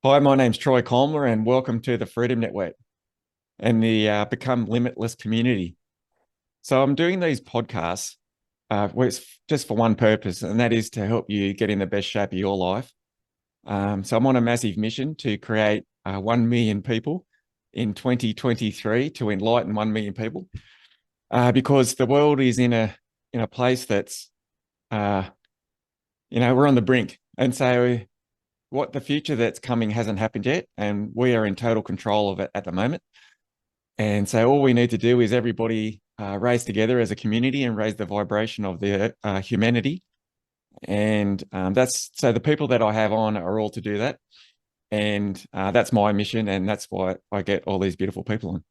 Hi, my name's Troy Colmer, and welcome to the Freedom Network and the Become Limitless community. So, I'm doing these podcasts where it's just for one purpose, and that is to help you get in the best shape of your life. So, I'm on a massive mission to create 1 million people in 2023 to enlighten 1 million people because the world is in a place that's, uh, we're on the brink. And so, what the future that's coming hasn't happened yet, and we are in total control of it at the moment. And so all we need to do is everybody raise together as a community and raise the vibration of the humanity. And that's so the people that I have on are all to do that. And that's my mission. And that's why I get all these beautiful people on.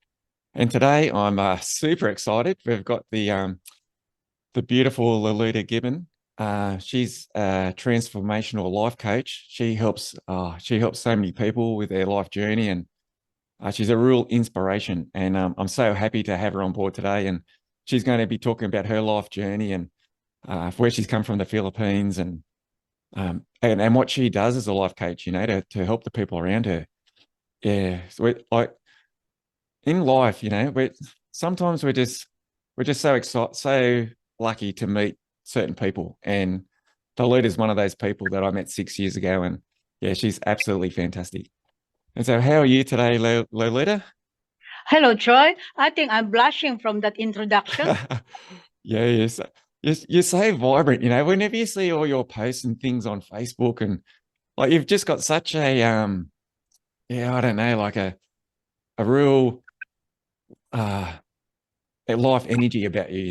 And today I'm super excited. We've got the beautiful Lolita Gibbon. She's a transformational life coach. She helps so many people with their life journey, and she's a real inspiration. And I'm so happy to have her on board today. And she's going to be talking about her life journey and where she's come from, the Philippines, and what she does as a life coach, to help the people around her. Yeah, so like in life, sometimes we're just so excited, so lucky to meet certain people. And Lolita is one of those people that I met 6 years ago, and yeah, she's absolutely fantastic. And so, how are you today, Lolita? Hello, Troy. I think I'm blushing from that introduction. Yeah, yes. You're so vibrant, whenever you see all your posts and things on Facebook, and like you've just got such yeah, I don't know, like a real uh a life energy about you.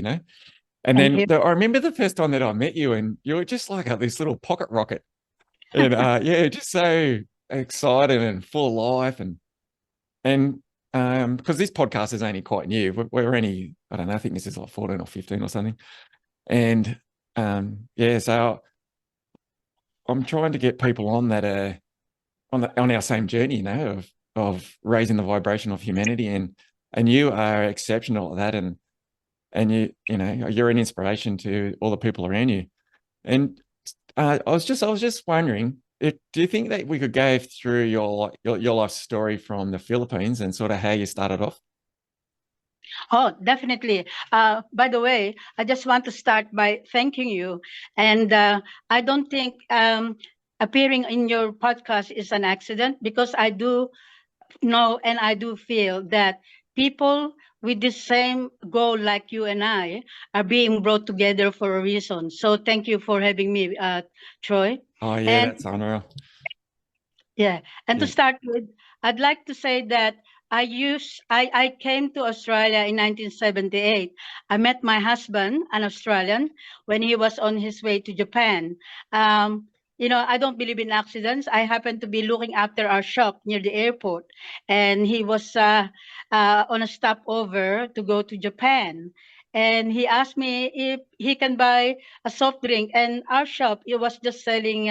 And Thank then you. I remember the first time that I met you, and you were just like this little pocket rocket. And yeah, just so excited and full of life. And because this podcast is only quite new. We're only, I don't know, I think this is like 14 or 15 or something. And yeah, so I'm trying to get people on that are on our same journey, of raising the vibration of humanity. And you are exceptional at that. And you're an inspiration to all the people around you. And I was just wondering, do you think that we could go through your life story from the Philippines and sort of how you started off? Oh, definitely. By the way, I just want to start by thanking you. And I don't think appearing in your podcast is an accident because I do know and I do feel that people with the same goal like you and I are being brought together for a reason. So thank you for having me, Troy. Oh yeah, And that's unreal. yeah, and to Yeah. start with, I'd like to say that I came to Australia in 1978. I met my husband, an Australian, when he was on his way to Japan. Um, I don't believe in accidents. I happened to be looking after our shop near the airport, and he was on a stopover to go to Japan. And he asked me if he can buy a soft drink, and our shop it was just selling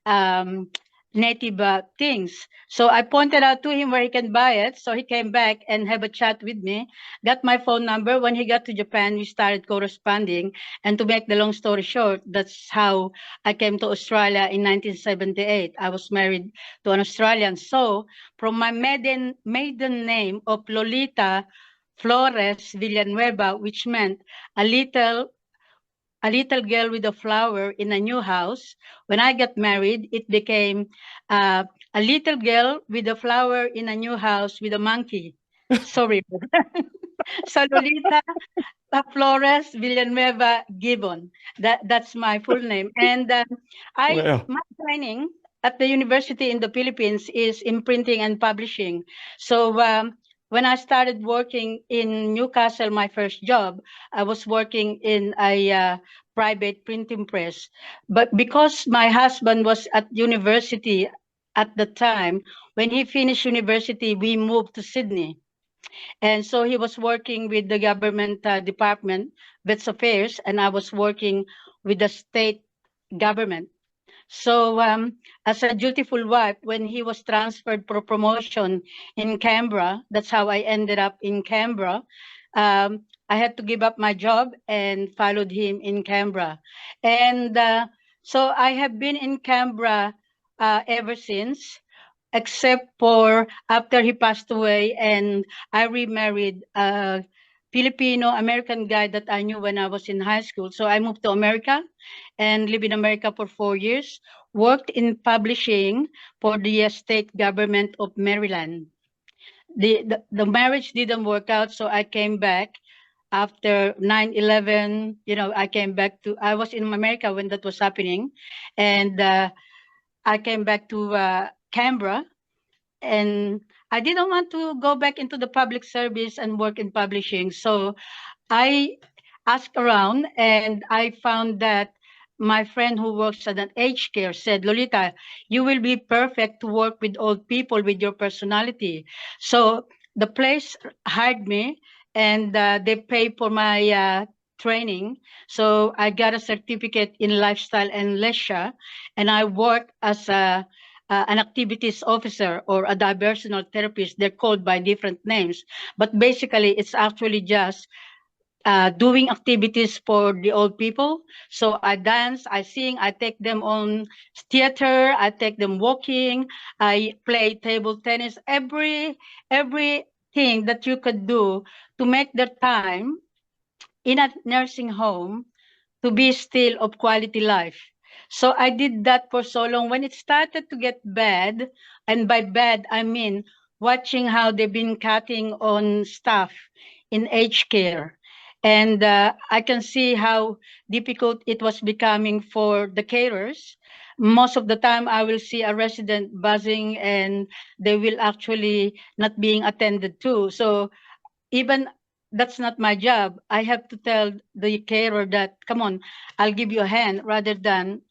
um, native things. So I pointed out to him where he can buy it. So he came back and have a chat with me, got my phone number. When he got to Japan, we started corresponding. And to make the long story short, that's how I came to Australia in 1978. I was married to an Australian. So from my maiden name of Lolita Flores Villanueva, which meant a little a little girl with a flower in a new house. When I got married, it became uh, a little girl with a flower in a new house with a monkey. Sorry. So Lolita Flores Villanueva Gibbon. That's my full name. And Wow. my training at the university in the Philippines is in printing and publishing. So when I started working in Newcastle, my first job, I was working in a private printing press. But because my husband was at university at the time, when he finished university, we moved to Sydney. And so he was working with the government department, Vets Affairs, and I was working with the state government. So, as a dutiful wife, when he was transferred for promotion in Canberra, that's how I ended up in Canberra. I had to give up my job and followed him in Canberra. And so I have been in Canberra ever since. except for after he passed away and I remarried a Filipino American guy that I knew when I was in high school. So I moved to America and lived in America for 4 years, worked in publishing for the state government of Maryland. The marriage didn't work out, so I came back after 9/11. I came back to, I was in America when that was happening, and I came back to Canberra, and I didn't want to go back into the public service and work in publishing. So I asked around and I found that my friend who works at an aged care said, Lolita, you will be perfect to work with old people with your personality. So the place hired me and they paid for my training. So I got a certificate in lifestyle and leisure, and I work as an activities officer or a diversional therapist. They're called by different names, but basically it's actually just doing activities for the old people. So I dance, I sing, I take them on theater, I take them walking, I play table tennis, everything that you could do to make their time in a nursing home to be still of quality life. So I did that for so long. When it started to get bad, and by bad I mean watching how they've been cutting on staff in aged care. And I can see how difficult it was becoming for the carers. Most of the time, I will see a resident buzzing and they will actually not being attended to. So even that's not my job. I have to tell the carer that, come on, I'll give you a hand rather than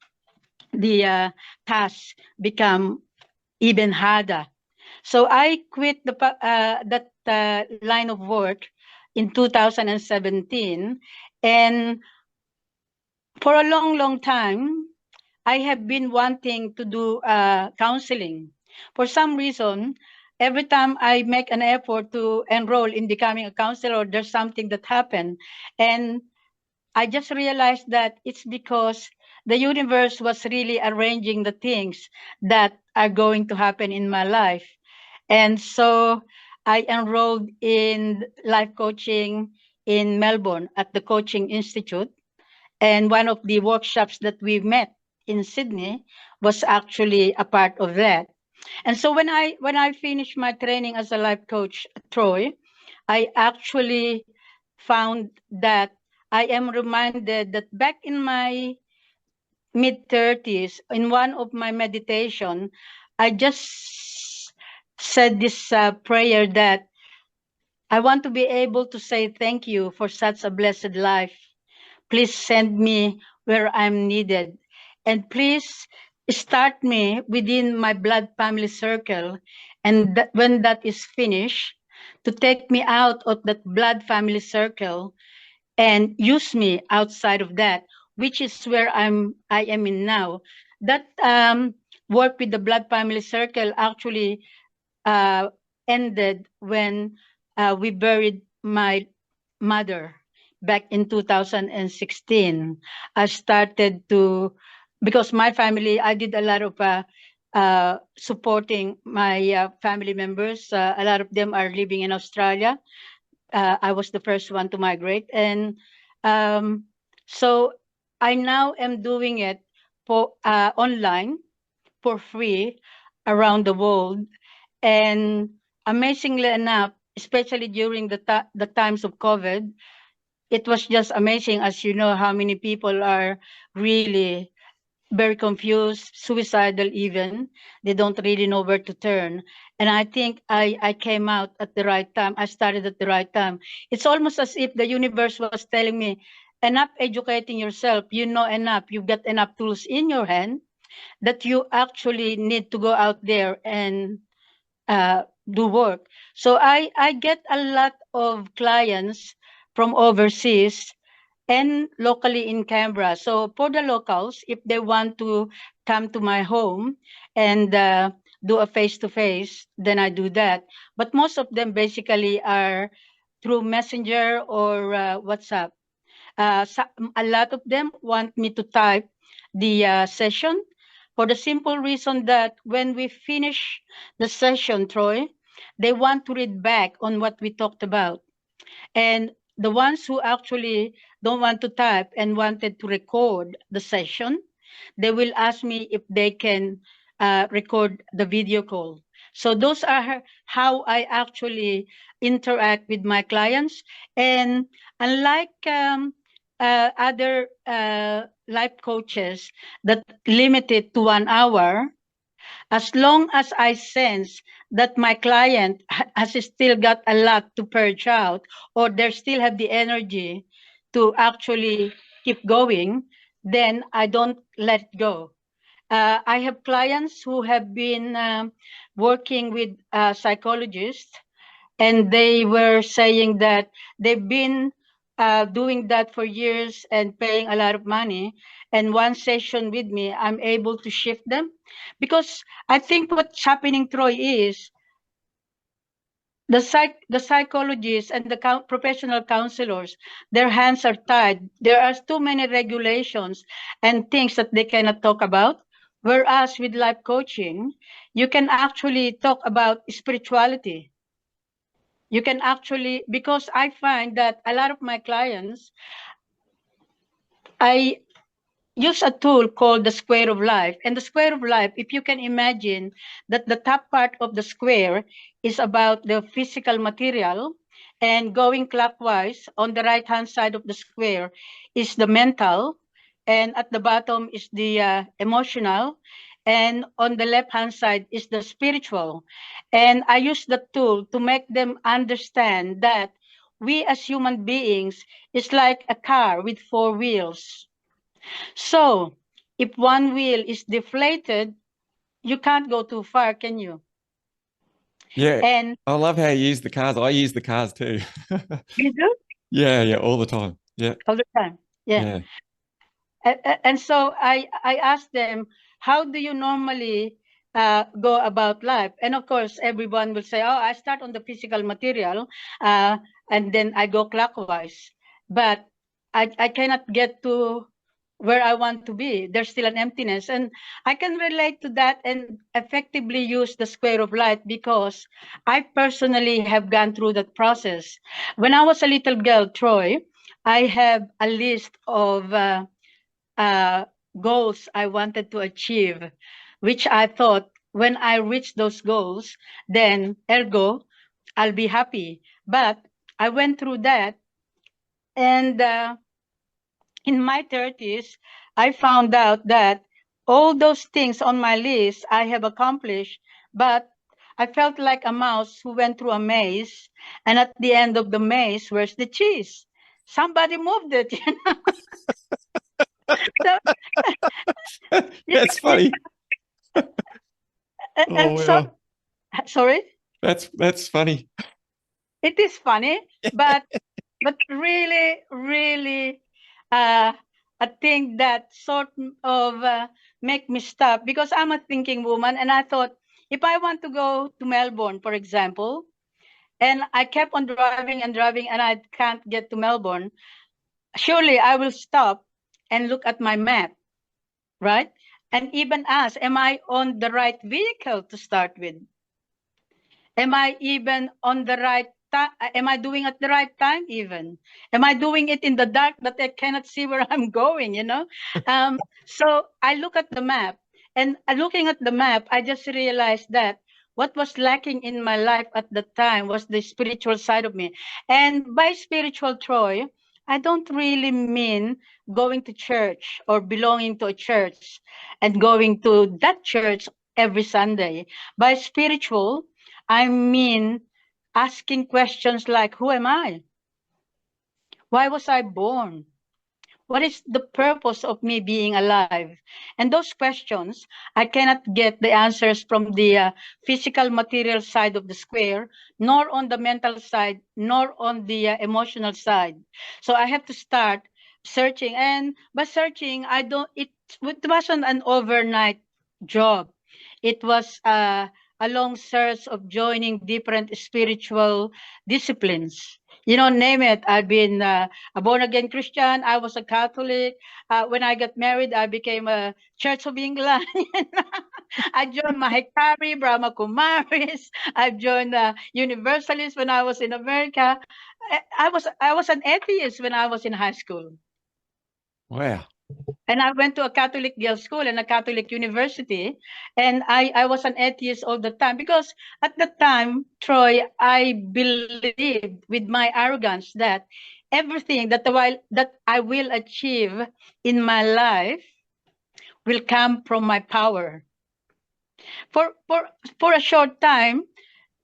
the tasks become even harder. So I quit that line of work in 2017. And for a long, long time, I have been wanting to do counseling. For some reason, every time I make an effort to enroll in becoming a counselor, there's something that happened. And I just realized that it's because the universe was really arranging the things that are going to happen in my life. And so I enrolled in life coaching in Melbourne at the Coaching Institute. And one of the workshops that we met in Sydney was actually a part of that. And so when I finished my training as a life coach at Troy, I actually found that I am reminded that back in my mid 30s, in one of my meditation, I just said this prayer that I want to be able to say thank you for such a blessed life. Please send me where I'm needed. And please start me within my blood family circle. And when that is finished, to take me out of that blood family circle and use me outside of that, which is where I am in now. That work with the blood family circle actually uh, ended when we buried my mother back in 2016. I started to, because my family, I did a lot of supporting my family members. A lot of them are living in Australia. I was the first one to migrate. And um, so I now am doing it for online for free around the world. And amazingly enough, especially during the times of COVID, it was just amazing, as you know, how many people are really very confused, suicidal even. They don't really know where to turn. And I think I came out at the right time. I started at the right time. It's almost as if the universe was telling me, enough educating yourself. You know enough. You've got enough tools in your hand that you actually need to go out there and do work. So I get a lot of clients from overseas and locally in Canberra. So for the locals, if they want to come to my home and do a face-to-face, then I do that. But most of them basically are through Messenger or WhatsApp. A lot of them want me to type the session for the simple reason that when we finish the session, Troy, they want to read back on what we talked about. And the ones who actually don't want to type and wanted to record the session, they will ask me if they can record the video call. So those are how I actually interact with my clients. And unlike other life coaches that limit it to 1 hour, as long as I sense that my client has still got a lot to purge out, or they still have the energy to actually keep going, then I don't let it go. I have clients who have been working with psychologists, and they were saying that they've been doing that for years and paying a lot of money. And one session with me, I'm able to shift them, because I think what's happening, Troy, is the psychologists and the professional counselors, their hands are tied. There are too many regulations and things that they cannot talk about. Whereas with life coaching, you can actually talk about spirituality. You can actually, because I find that a lot of my clients, I use a tool called the square of life. And the square of life, if you can imagine that the top part of the square is about the physical material, and going clockwise on the right hand side of the square is the mental, and at the bottom is the emotional, and on the left hand side is the spiritual. And I use the tool to make them understand that we as human beings is like a car with four wheels. So if one wheel is deflated, you can't go too far, can you? Yeah. And I love how you use the cars. I use the cars too. you do Yeah, all the time. Yeah, all the time. Yeah. yeah. And so I asked them, how do you normally go about life? And of course, everyone will say, oh, I start on the physical material, uh, and then I go clockwise. But I cannot get to where I want to be. There's still an emptiness. And I can relate to that and effectively use the square of life, because I personally have gone through that process. When I was a little girl, Troy, I have a list of uh, goals I wanted to achieve, which I thought when I reach those goals, then ergo, I'll be happy. But I went through that, and in my 30s, I found out that all those things on my list I have accomplished, but I felt like a mouse who went through a maze, and at the end of the maze, where's the cheese? Somebody moved it. So, That's funny. Oh and so, wow. sorry, That's funny. it is funny, but really, really, uh, a thing that sort of make me stop, because I'm a thinking woman, and I thought, if I want to go to Melbourne, for example, and I kept on driving and driving, and I can't get to Melbourne, surely I will stop and look at my map, right? And even ask, am I on the right vehicle to start with? Am I even on the right time? Am I doing at the right time even? Am I doing it in the dark that I cannot see where I'm going, you know? So I look at the map, and looking at the map, I just realized that what was lacking in my life at the time was the spiritual side of me. And by spiritual, Troy, I don't really mean going to church or belonging to a church and going to that church every Sunday. By spiritual, I mean asking questions like, who am I? Why was I born? What is the purpose of me being alive? And those questions, I cannot get the answers from the physical material side of the square, nor on the mental side, nor on the emotional side. So I have to start searching. And by searching, it wasn't an overnight job. It was a long search of joining different spiritual disciplines. You know, name it. I've been a born again Christian. I was a Catholic. When I got married, I became a Church of England. I joined Mahikari, Brahma Kumaris. I joined Universalists when I was in America. I was an atheist when I was in high school. Wow. And I went to a Catholic girls' school and a Catholic university, and I was an atheist all the time because at the time, Troy, I believed with my arrogance that everything that I will achieve in my life will come from my power. For for for a short time,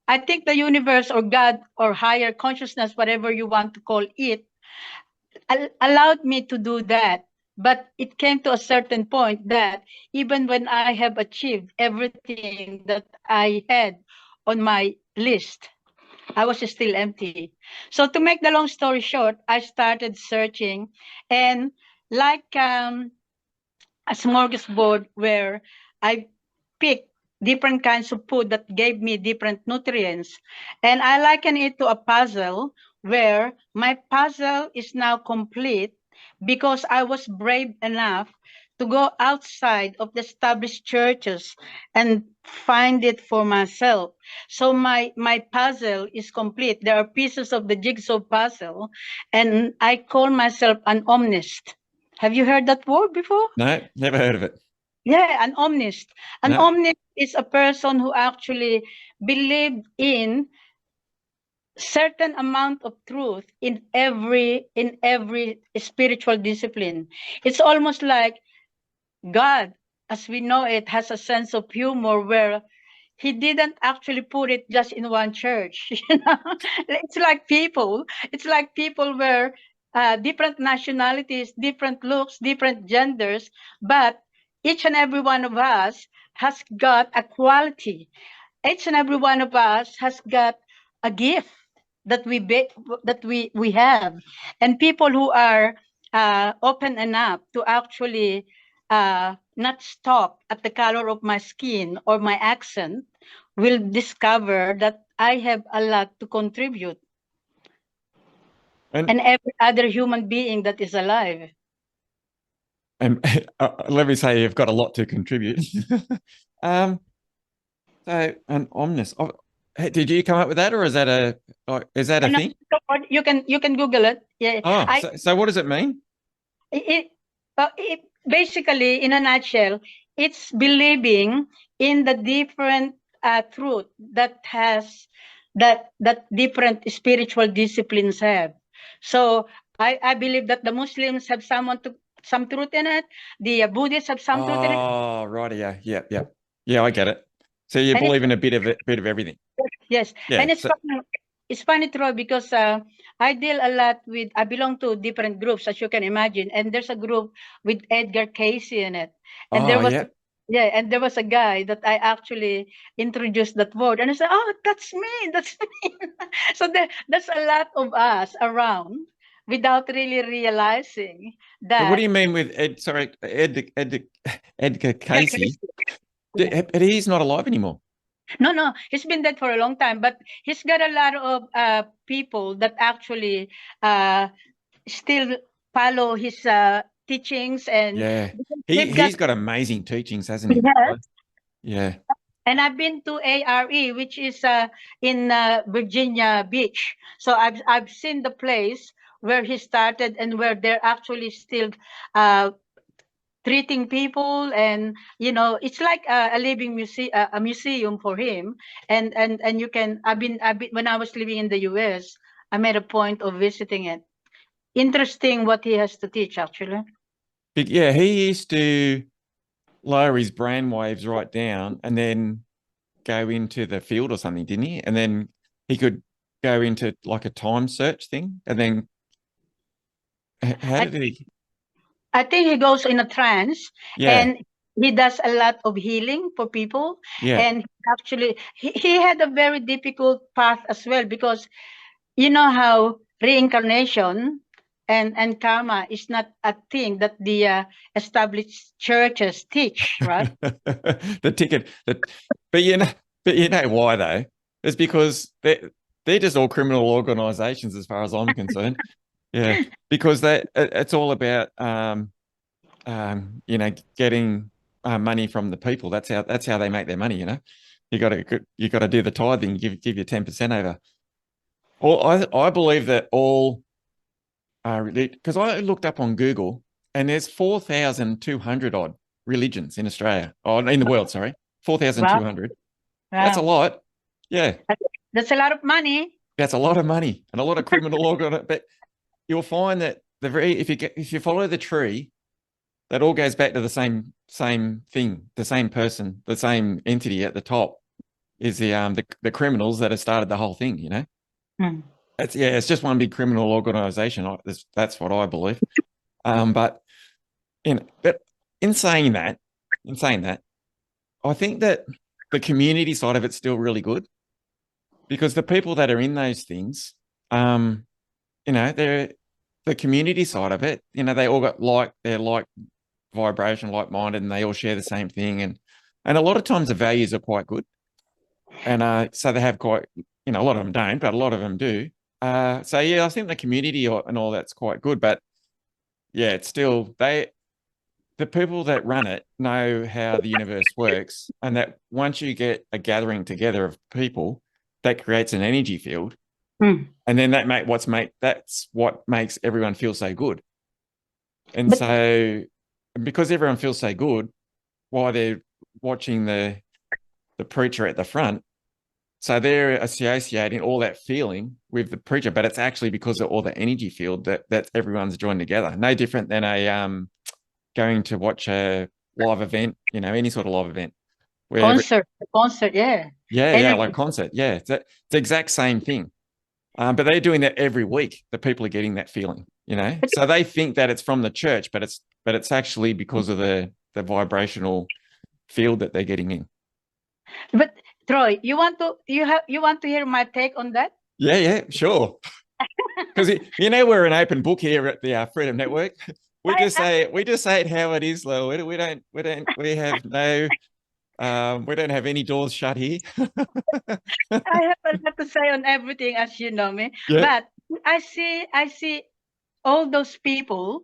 I think the universe or God or higher consciousness, whatever you want to call it, allowed me to do that. But it came to a certain point that even when I have achieved everything that I had on my list, I was still empty. So to make the long story short, I started searching, and like a smorgasbord where I picked different kinds of food that gave me different nutrients. And I liken it to a puzzle where my puzzle is now complete because I was brave enough to go outside of the established churches and find it for myself. So my puzzle is complete. There are pieces of the jigsaw puzzle, and I call myself an omnist. Have you heard that word before? No, never heard of it. Yeah, an omnist. An No. omnist is a person who actually believed in certain amount of truth in every spiritual discipline. It's almost like God, as we know it, has a sense of humor where he didn't actually put it just in one church. You know, it's like people where different nationalities, different looks, different genders, but each and every one of us has got a quality. Each and every one of us has got a gift that we have, and people who are open enough to actually not stop at the color of my skin or my accent will discover that I have a lot to contribute, And and every other human being that is alive. and let me say you've got a lot to contribute. um, so an omnis. Oh, hey, did you come up with that, or is that a And thing? you can Google it. Yeah, Oh, I so what does it mean? it, it basically, in a nutshell, it's believing in the different truth that different spiritual disciplines have. So I believe that the Muslims have some truth in it. The Buddhists have some truth in it, Oh, right. Yeah. I get it. So you and it's believe in a bit of everything. yes, Yeah. and it's So, funny. It's funny, Troy, because I deal a lot with. I belong to different groups, as you can imagine, and there's a group with Edgar Casey in it, and there oh, was yeah. yeah, and there was a guy that I actually introduced that word, and I said, "Oh, that's me, that's me." So there's a lot of us around without really realizing So what do that. you mean with Edgar Edgar Casey? Casey. But he's not alive anymore. No, he's been dead for a long time, but he's got a lot of people that actually uh, still follow his teachings, and Yeah. they've got He's got amazing teachings, hasn't he? yes. Right? Yeah. And I've been to ARE, which is in Virginia Beach. So I've seen the place where he started and where they're actually still uh, treating people, and it's like a living museum, a museum for him. And you can. I've been when I was living in the US. I made a point of visiting it. Interesting what he has to teach, actually. Yeah, he used to lower his brain waves right down and then go into the field or something, didn't he? And then he could go into like a time search thing. And then how I did he? I think he goes in a trance, Yeah, and he does a lot of healing for people. yeah. And actually, he had a very difficult path as well, because you know how reincarnation and karma is not a thing that the established churches teach, right? The ticket that, but But you know why though? It's because they're just all criminal organizations as far as I'm concerned. Yeah, because it's all about getting money from the people. That's how they make their money. You got to do the tithing, give you 10% over. Or I believe that all because I looked up on Google and there's 4,200 odd religions in Australia, or in the world, sorry, Wow, 4,200. That's a wow. lot. Yeah, That's a lot of money. that's a lot of money and a lot of criminal organ. But you'll find that if you follow the tree, that all goes back to the same thing, the same person, the same entity at the top is the criminals that have started the whole thing. Hmm. It's just one big criminal organization. That's what I believe. But but in saying that, I think that the community side of it's still really good because the people that are in those things, they're the community side of it. They all got they're like vibration, like minded, and they all share the same thing. And a lot of times the values are quite good, and so they have quite, a lot of them don't, but a lot of them do. So yeah, I think the community and all that's quite good, but yeah, it's still the people that run it know how the universe works, and that once you get a gathering together of people, that creates an energy field, Hmm. and then that's what makes everyone feel so good. And But so, because everyone feels so good while they're watching the preacher at the front, so they're associating all that feeling with the preacher, but it's actually because of all the energy field that everyone's joined together. No different than going to watch a live event, any sort of live event where concert, yeah. yeah, Energy. like concert. Yeah, it's the exact same thing. But they're doing that every week. The people are getting that feeling. But, So they think that it's from the church, but it's actually because of the vibrational field that they're getting in. but Troy, you want to hear my take on that? Yeah, yeah, sure. Because we're an open book here at the Freedom Network. We I, just say it how it is, Lo. We don't have any doors shut here. I have a lot to say on everything, as you know me. Yeah, But I see all those people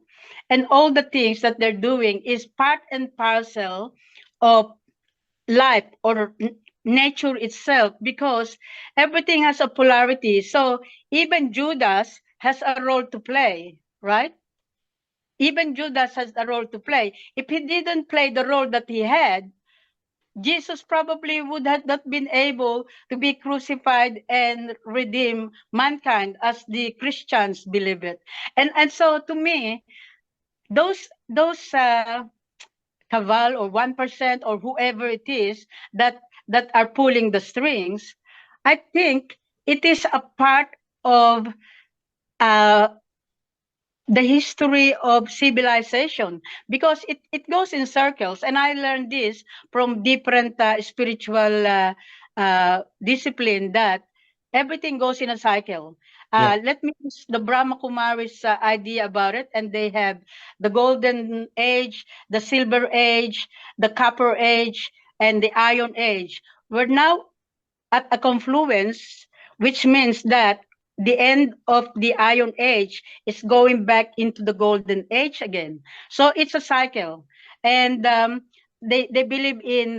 and all the things that they're doing is part and parcel of life or nature itself, because everything has a polarity. So even Judas has a role to play, right? Even Judas has a role to play. If he didn't play the role that he had, Jesus probably would have not been able to be crucified and redeem mankind as the Christians believe it. And so to me, those cabal or 1% or whoever it is that are pulling the strings, I think it is a part of uh, the history of civilization, because it goes in circles. And I learned this from different spiritual discipline, that everything goes in a cycle. yeah, Let me use the Brahma Kumaris idea about it. And they have the golden age, the silver age, the copper age, and the iron age. We're now at a confluence, which means that the end of the Iron Age is going back into the Golden Age again. So it's a cycle, and they believe in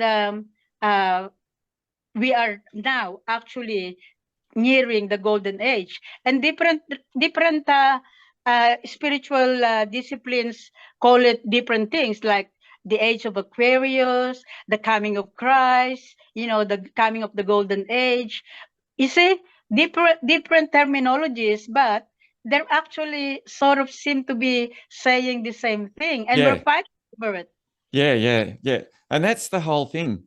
we are now actually nearing the Golden Age, and different spiritual disciplines call it different things, like the age of Aquarius, the coming of Christ, the coming of the Golden Age. You see, different terminologies, but they're actually sort of seem to be saying the same thing, and we're yeah, fighting over it. yeah, yeah, yeah. And that's the whole thing.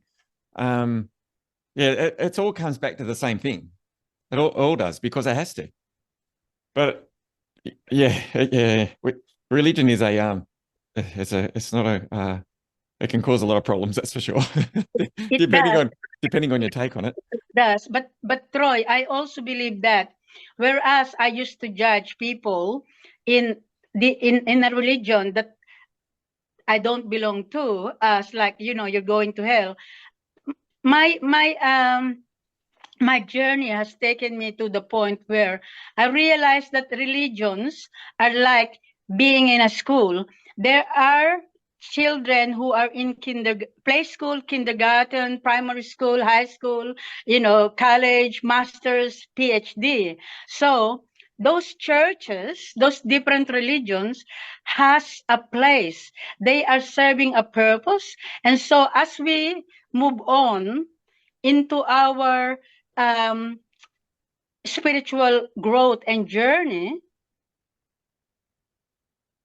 Um, yeah, it all comes back to the same thing. It all does because it has to. But yeah, yeah. Religion is it's not it can cause a lot of problems, that's for sure. It depending does, on depending on your take on it. does. But Troy, I also believe that whereas I used to judge people in in a religion that I don't belong to, as like, you're going to hell. my my journey has taken me to the point where I realized that religions are like being in a school. There are children who are in play school, kindergarten, primary school, high school, college, masters, PhD. So those churches, those different religions has a place. They are serving a purpose. And so as we move on into our um, spiritual growth and journey,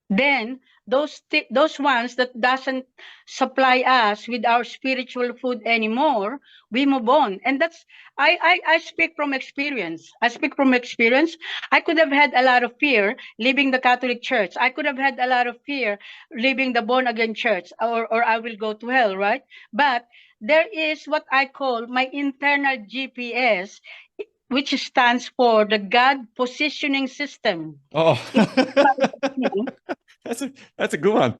then those ones that doesn't supply us with our spiritual food anymore, we move on. And that's I speak from experience. I could have had a lot of fear leaving the Catholic Church. I could have had a lot of fear leaving the born again church, or I will go to hell, right? But there is what I call my internal GPS, which stands for the God positioning system. Oh, that's a good one.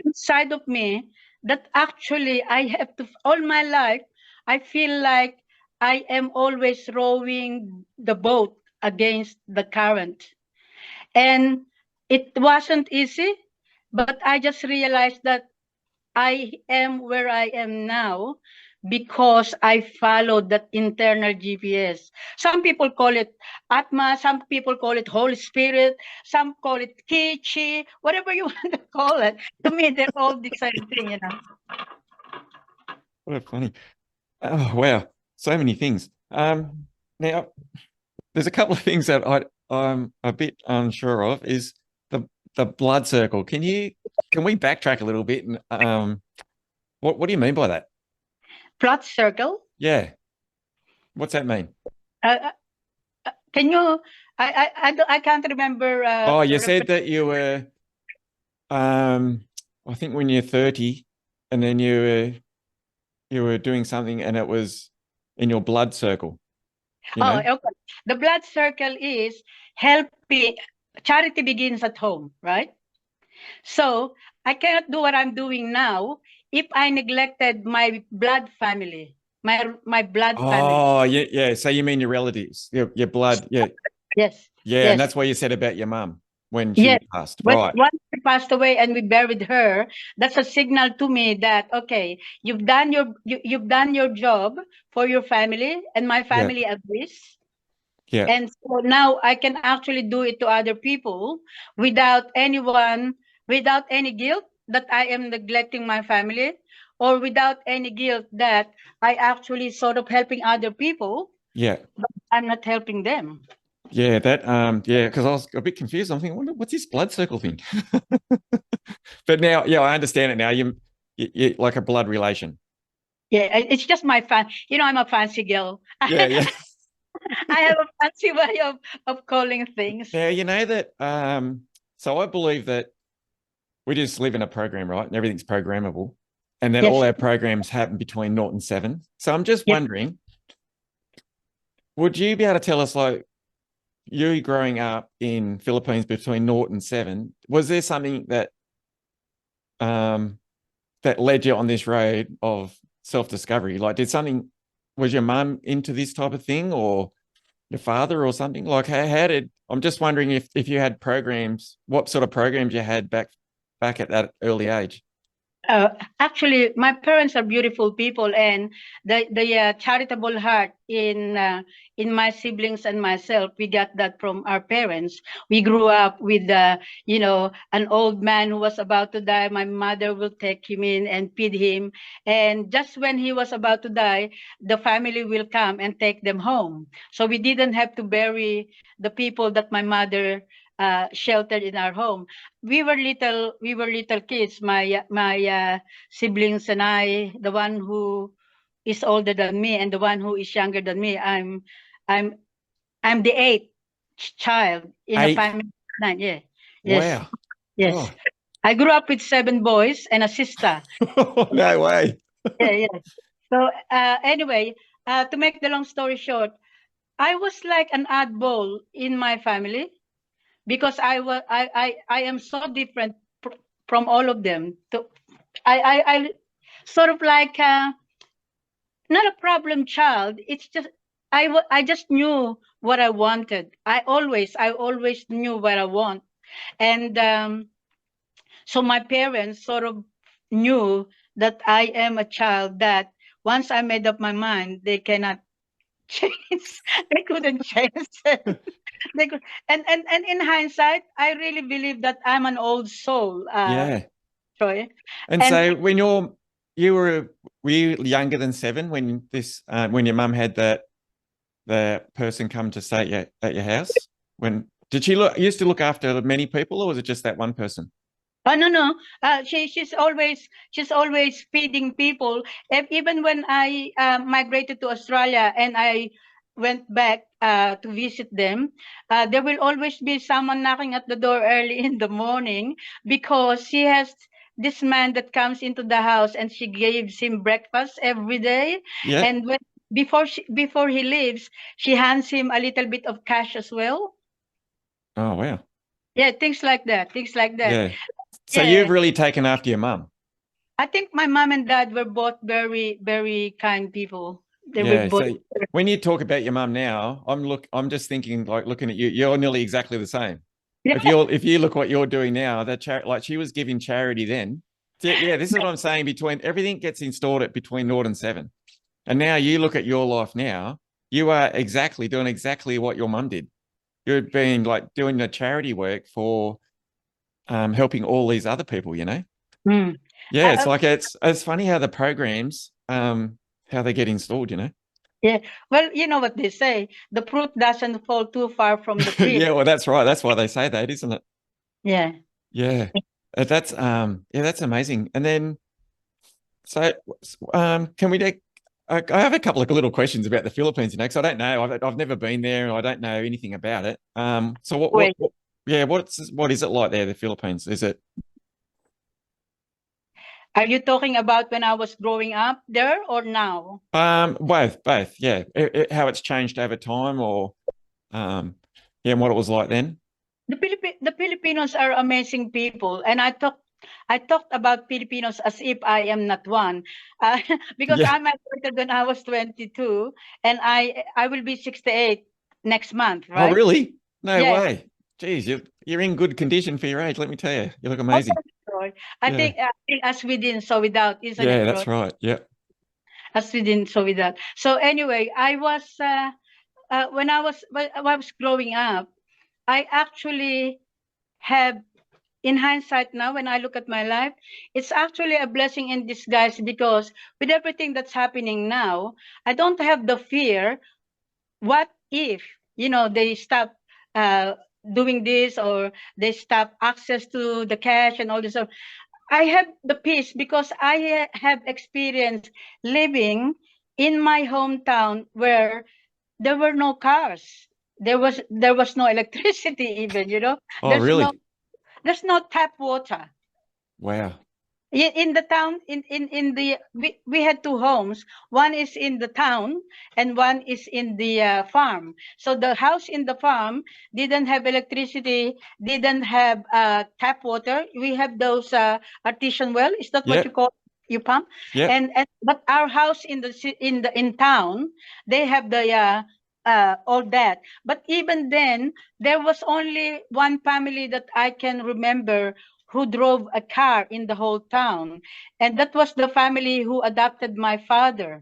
Inside of me, that actually I have to, all my life, I feel like I am always rowing the boat against the current. And it wasn't easy, but I just realized that I am where I am now because I followed that internal GPS. Some people call it Atma, some people call it Holy Spirit, some call it Kichi, whatever you want to call it. To me, they're all the same thing, What funny. Oh, wow. So many things. Now, there's a couple of things that I'm a bit unsure of is the blood circle. Can we backtrack a little bit and what do you mean by that? Plot circle. Yeah. What's that mean? Uh, can you? I can't remember. Oh, you said that you were I think when you're 30 and then you were doing something and it was in your blood circle. Okay. The blood circle is helping. Charity begins at home, right? So I cannot do what I'm doing now if I neglected my blood family, my blood family. Oh, yeah, yeah. So you mean your relatives, your blood, yeah. Yes. Yeah, and Yes. that's what you said about your mum when she Yes. passed. When Right. once she passed away and we buried her, that's a signal to me that okay, you've done your job for your family, and my Yeah. family agrees. Yeah. And so now I can actually do it to other people without without any guilt that I am neglecting my family, or without any guilt that I actually sort of helping other people, Yeah. but I'm not helping them. Yeah, yeah, because I was a bit confused. I'm thinking, what's this blood circle thing? But now, yeah, I understand it now. You like a blood relation. Yeah, it's just my fan. I'm a fancy girl. Yeah, yeah. I have a fancy way of calling things. Now, you know that so I believe that we just live in a program, right? And everything's programmable. And then all Yes. our programs happen between 0 and 7. So I'm just Yes. wondering, would you be able to tell us, like, you growing up in Philippines between 0 and 7, was there something that that led you on this road of self-discovery? Like, was your mum into this type of thing, or your father or something? Like, I'm just wondering if you had programs, what sort of programs you had back at that early age. Actually, my parents are beautiful people, and the charitable heart in my siblings and myself, we got that from our parents. We grew up with an old man who was about to die. My mother will take him in and feed him, and just when he was about to die, the family will come and take them home. So we didn't have to bury the people that my mother sheltered in our home. We were little kids, my siblings and I, the one who is older than me and the one who is younger than me. I'm I'm the eighth child in a 8. family of 9. Yeah. Yes. Wow. Yes. God. I grew up with 7 boys and a sister. No way. Yeah, yeah. So anyway, to make the long story short, I was like an oddball in my family because I am so different from all of them. I sort of like not a problem child. It's just I just knew what I wanted. I always knew what I want, and so my parents sort of knew that I am a child that once I made up my mind, they cannot change. They couldn't change it. They could, and in hindsight, I really believe that I'm an old soul, Yeah. Troy. And And so when you were you younger than 7 when this when your mum had the person come to stay at your house? When did she used to look after many people, or was it just that one person? oh no no, she's always feeding people. Even when I migrated to Australia and I went back to visit them, there will always be someone knocking at the door early in the morning because she has this man that comes into the house and she gives him breakfast every day. Yeah. And before he leaves, she hands him a little bit of cash as well. Oh wow. Yeah, things like that. Things like that. Yeah. So you've Yeah. really taken after your mum. I think my mom and dad were both very, very kind people. They were Yeah. both. So when you talk about your mum now, I'm just thinking, like, looking at you, you're nearly exactly the same. Yeah. If you look what you're doing now, like she was giving charity then. So, yeah, this is what I'm saying. Between everything gets installed at between 0 and 7. And now you look at your life now, you are doing exactly what your mum did. You've been like doing the charity work for helping all these other people, you know? Mm. Yeah, Uh, it's uh, like it's funny how the programs how they get installed, you know? yeah. Well, you know what they say: the fruit doesn't fall too far from the tree. Yeah, well that's right. That's why they say that, isn't it? Yeah. Yeah. That's yeah, that's amazing. And then so can we I have a couple of little questions about the Philippines, you know, because I don't know. I've never been there and I don't know anything about it. So Wait, yeah, what is it like there, the Philippines? Is it are you talking about when I was growing up there or now? both, yeah. How it's changed over time, or yeah, and what it was like then? The Filipinos are amazing people, and I talked about Filipinos as if I am not one, because Yeah. I migrated when I was 22, and I will be 68 next month, Oh, right? really? No Yeah. way. Geez, you're in good condition for your age, let me tell you. You look Oh, amazing. thank you, Roy. Yeah. I think as within, so without, isn't Yeah, it, Roy? that's right. Yeah. As within, so without. So anyway, I was when I was growing up, I actually have, in hindsight now, when I look at my life, it's actually a blessing in disguise because with everything that's happening now, I don't have the fear. What if, they stop uh, doing this, or they stop access to the cash and all this stuff? I have the peace because I have experienced living in my hometown where there were no cars. There was no electricity even, Oh, There's no really? there's no tap water. Wow. In the town, in the we had two homes. One is in the town and one is in the farm. So the house in the farm didn't have electricity, didn't have tap water. We have those artesian well. Is that what you Yep. call, you pump? Yep. And but our house in town, they have the all that. But even then, there was only one family that I can remember who drove a car in the whole town, and that was the family who adopted my father.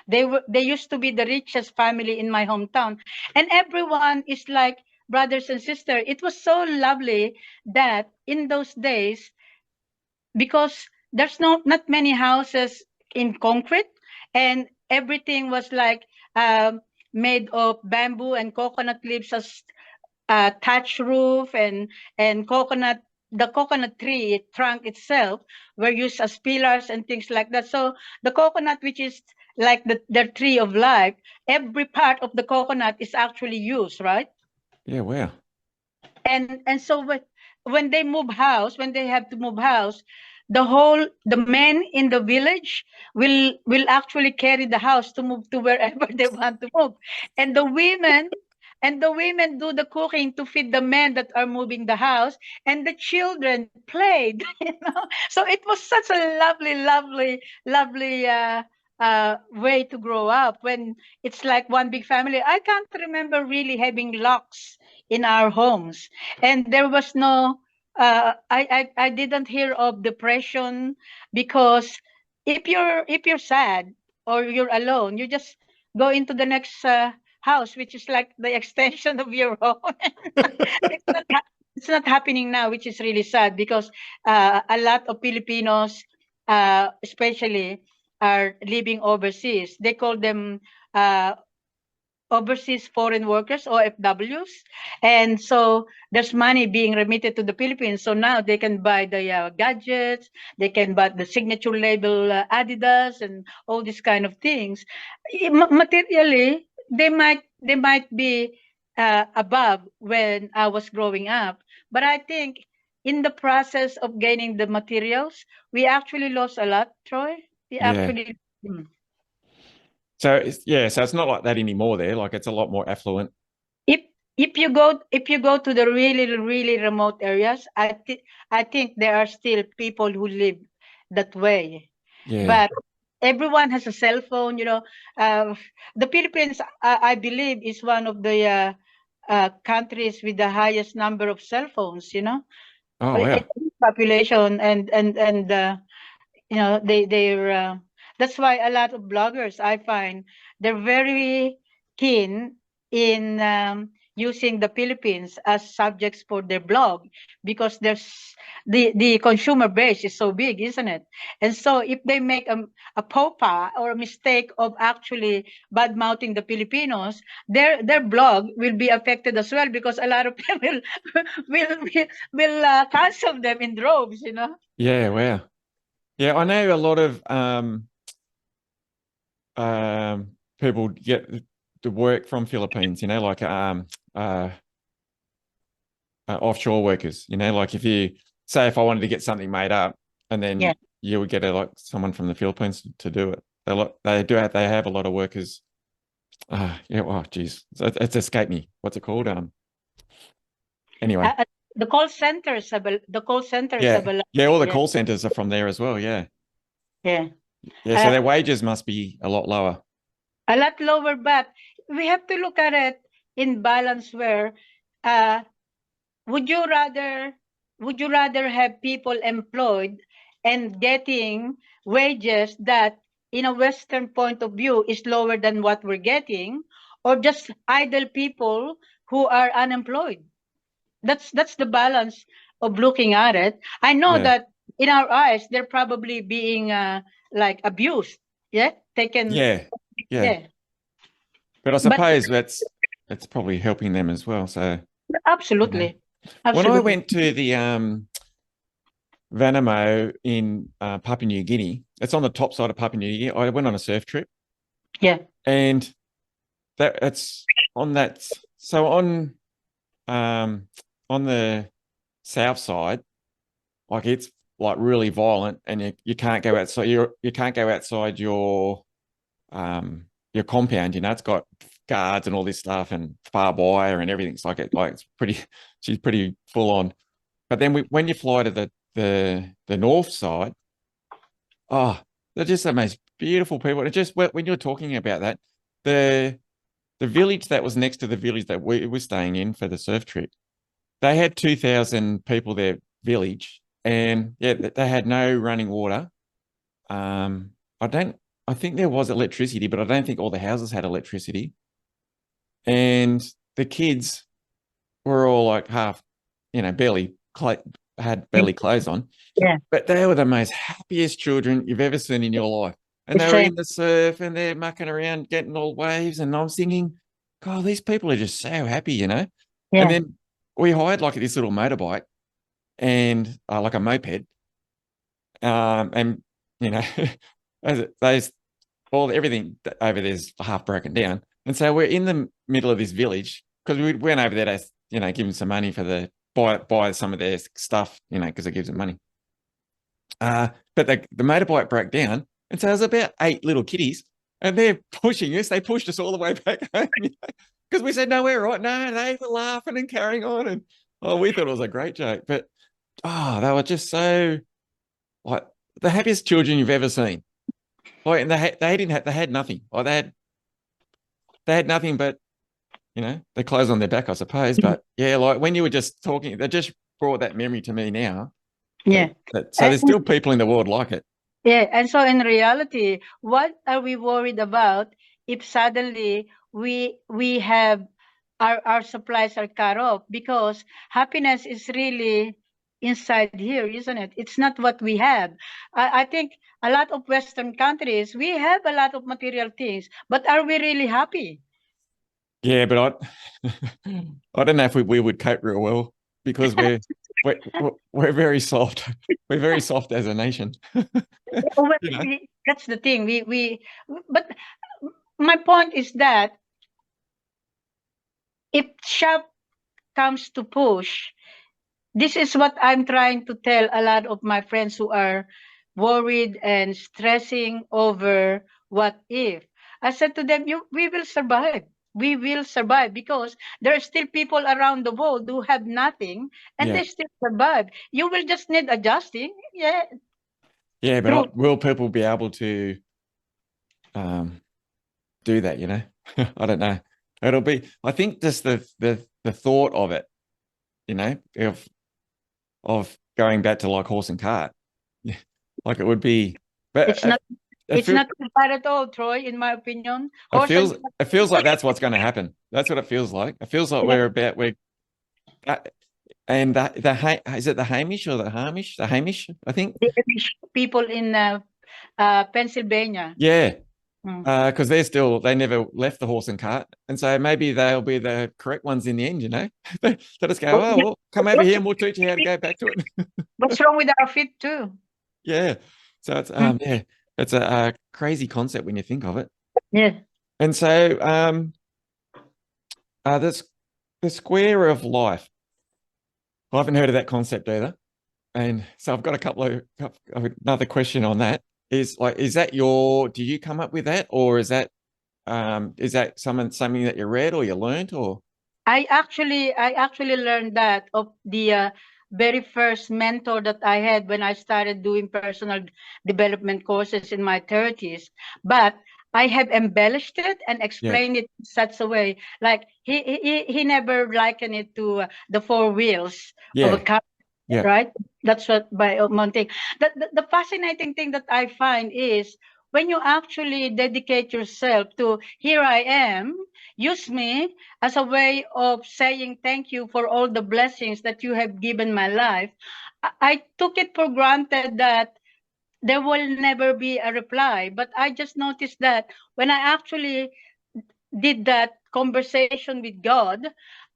They used to be the richest family in my hometown, and everyone is like brothers and sisters. It was so lovely that in those days, because there's not many houses in concrete, and everything was like made of bamboo and coconut leaves as thatch roof, and the coconut tree trunk itself were used as pillars and things like that. So the coconut, which is like the tree of life, every part of the coconut is actually used, right? Yeah, wow. And so when they have to move house, the men in the village will actually carry the house to move to wherever they want to move, and the women and the women do the cooking to feed the men that are moving the house, and the children played. So it was such a lovely, lovely, lovely way to grow up when it's like one big family. I can't remember really having locks in our homes, and there was no. I didn't hear of depression, because if you're sad or you're alone, you just go into the next house, which is like the extension of your home. It's not happening now, which is really sad, because a lot of Filipinos, especially, are living overseas. They call them uh, overseas foreign workers, OFWs. And so there's money being remitted to the Philippines. So now they can buy the gadgets, they can buy the signature label Adidas and all these kind of things. Materially, they might be above when I was growing up. But I think in the process of gaining the materials, we actually lost a lot, Troy. We Yeah. actually. Mm. So it's not like that anymore there. Like it's a lot more affluent. if if you go to the really really remote areas, I think there are still people who live that way, Yeah. but everyone has a cell phone. uh, the Philippines, I believe, is one of the countries with the highest number of cell phones. Oh, wow. Population, and they're that's why a lot of bloggers, I find, they're very keen in using the Philippines as subjects for their blog, because the consumer base is so big, isn't it? And so if they make a popa or a mistake of actually bad mouthing the Filipinos, their blog will be affected as well, because a lot of people will cancel them in droves. Yeah, wow. Yeah, I know a lot of people get the work from Philippines, like uh, offshore workers, like if I wanted to get something made up, and then Yeah. you would get someone from the Philippines to do it. They have a lot of workers. Yeah, oh geez. It's escaped me. What's it called? Anyway. The call centers have Yeah. a lot. Yeah, all the Yeah, call centers are from there as well. Yeah. yeah. Yeah, so Uh, their wages must be a lot lower. a lot lower, but we have to look at it in balance, where uh, would you rather would you rather have people employed and getting wages that, in a Western point of view, is lower than what we're getting, or just idle people who are unemployed? That's the balance of looking at it. I know Yeah. that in our eyes they're probably being like abused, yeah, taken. Yeah. Yeah. Yeah, But I but suppose that's probably helping them as well. So, you know. absolutely, When I absolutely. went to the Vanamo in Papua New Guinea, it's on the top side of Papua New Guinea. I went on a surf trip, Yeah, and it's on that. So um on the south side, like it's like really violent, and you can't go outside. You can't go outside your compound. It's got guards and all this stuff and barbed wire and everything. It's it's pretty. She's pretty full on. But then when you fly to the north side, oh, they're just the most beautiful people. And just when you're talking about that, the the village that was next to the village that we were staying in for the surf trip, they had 2,000 people their village, and yeah, they had no running water. Um, I don't. I think there was electricity, but I don't think all the houses had electricity. And the kids were all like half, barely had barely clothes on, yeah. but they were the most happiest children you've ever seen in your life. And The they were same. in the surf and they're mucking around, getting all waves. And I'm thinking, God, these people are just so happy. And Yeah, then we hired like this little motorbike and like a moped. And you know, those everything over there's half broken down. And so we're in the middle of this village because we went over there to, give them some money for buy some of their stuff, because it gives them money. But the motorbike broke down. And so there's about 8 little kiddies and they're pushing us. They pushed us all the way back home. because we said, no, we're right. No, they were laughing and carrying on. And we thought it was a great joke. But they were just so like the happiest children you've ever seen. Like, and they had nothing. Like they had nothing but their clothes on their back, I suppose. But yeah, like when you were just talking, that just brought that memory to me now. Yeah. So there's still people in the world like it. Yeah, and so in reality, what are we worried about if suddenly we have our supplies are cut off? Because happiness is really inside here, isn't it? It's not what we have. I think a lot of Western countries, we have a lot of material things, but are we really happy? Yeah, but I don't know if we would cope real well because we're very soft. We're very soft as a nation. Well, You know? that's the thing. But my point is that if shop comes to push, this is what I'm trying to tell a lot of my friends who are worried and stressing over what if. I said to them, we will survive. We will survive because there are still people around the world who have nothing and Yeah. they still survive. You will just need adjusting. Yeah, Yeah, true. but will people be able to do that, I don't know. It'll be, I think just the thought of it, of going back to like horse and cart. Like it would be, It's but not it, it's feel, not bad at all, Troy, in my opinion. it Horse and feels it feels like that's what's going to happen. That's what it feels like. It feels like we're uh, and is it the Hamish or the Hamish? The Hamish, I think. people in Pennsylvania. Yeah, Mm. because they never left the horse and cart, and so maybe they'll be the correct ones in the end. They just go, oh well, come over here and we'll teach you how to go back to it. What's wrong with our feet too? Yeah, so it's Mm. yeah, it's a crazy concept when you think of it. Yeah. And so this the square of life. I haven't heard of that concept either. And so I've got another question on that. Is that do you come up with that, or is that something that you read or you learned, or I actually learned that of the very first mentor that I had when I started doing personal development courses in my 30s. But I have embellished it and yeah, explained it in such a way. Like he never likened it to the four wheels of a yeah, car, yeah, right? That's what by Monte. The fascinating thing that I find is when you actually dedicate yourself to here I am, use me as a way of saying thank you for all the blessings that you have given my life. I took it for granted that there will never be a reply, but I just noticed that when I actually did that conversation with God,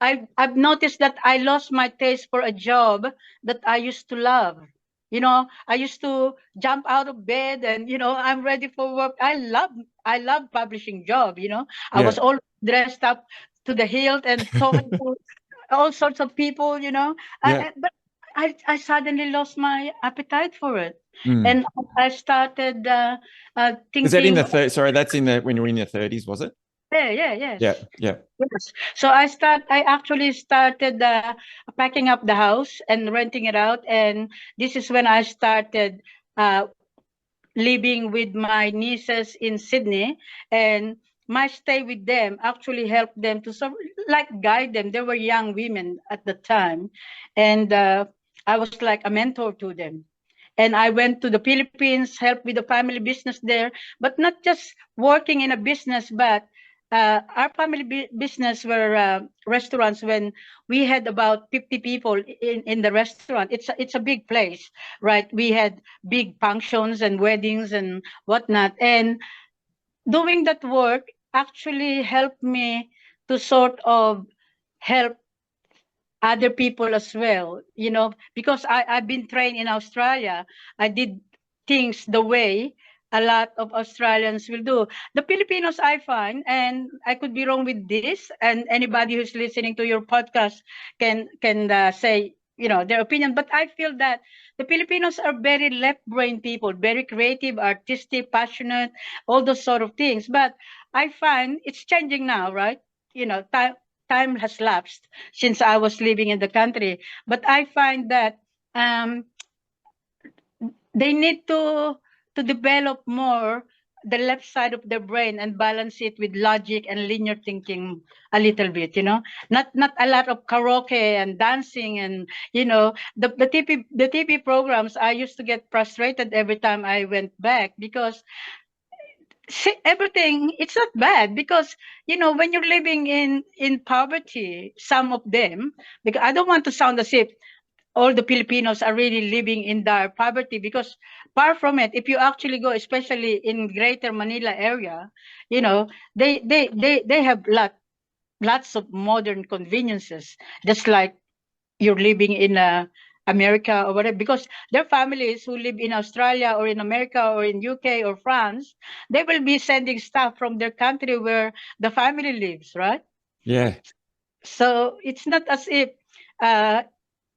I've noticed that I lost my taste for a job that I used to love. I used to jump out of bed and I'm ready for work. I love publishing job. I yeah, was all dressed up to the hilt and talking to all sorts of people. yeah. But I suddenly lost my appetite for it, Mm. and I started Is that in thinking. the third? Sorry, that's in the when you're in your 30s, was it? Yeah, yeah, Yeah, yes. yeah, Yes. So I actually started packing up the house and renting it out. And this is when I started uh, living with my nieces in Sydney. And my stay with them actually helped them to like guide them. They were young women at the time. And I was like a mentor to them. And I went to the Philippines, helped with the family business there, but not just working in a business, but our family business were restaurants when we had about 50 people in the restaurant. It's a big place, right? We had big functions and weddings and whatnot. And doing that work actually helped me to sort of help other people as well, because I've been trained in Australia. I did things the way a lot of Australians will do. The Filipinos, I find, and I could be wrong with this, and anybody who's listening to your podcast can say their opinion, but I feel that the Filipinos are very left brain people, very creative, artistic, passionate, all those sort of things. But I find it's changing now, right? time has lapsed since I was living in the country. But I find that um, they need to develop more the left side of their brain and balance it with logic and linear thinking a little bit, not a lot of karaoke and dancing, and the TV programs. I used to get frustrated every time I went back because everything, it's not bad, because when you're living in poverty, some of them, because I don't want to sound as if all the Filipinos are really living in dire poverty, because far from it. If you actually go, especially in Greater Manila area, they have lots of modern conveniences, just like you're living in America or whatever, because there are families who live in Australia or in America or in UK or France. They will be sending stuff from their country where the family lives, right? Yeah. So it's not as if uh,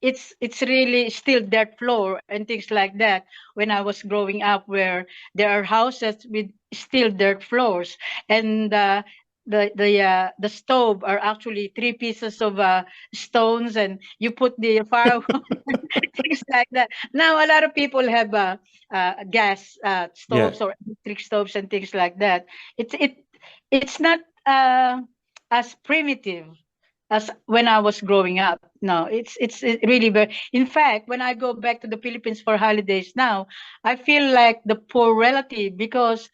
it's really still dirt floor and things like that when I was growing up, where there are houses with still dirt floors, and the stove are actually three pieces of stones, and you put the firewood, things like that. Now a lot of people have gas Yeah. stoves or electric stoves and things like that. It's not as primitive as when I was growing up. No, it's really very. In fact, when I go back to the Philippines for holidays now, I feel like the poor relative, because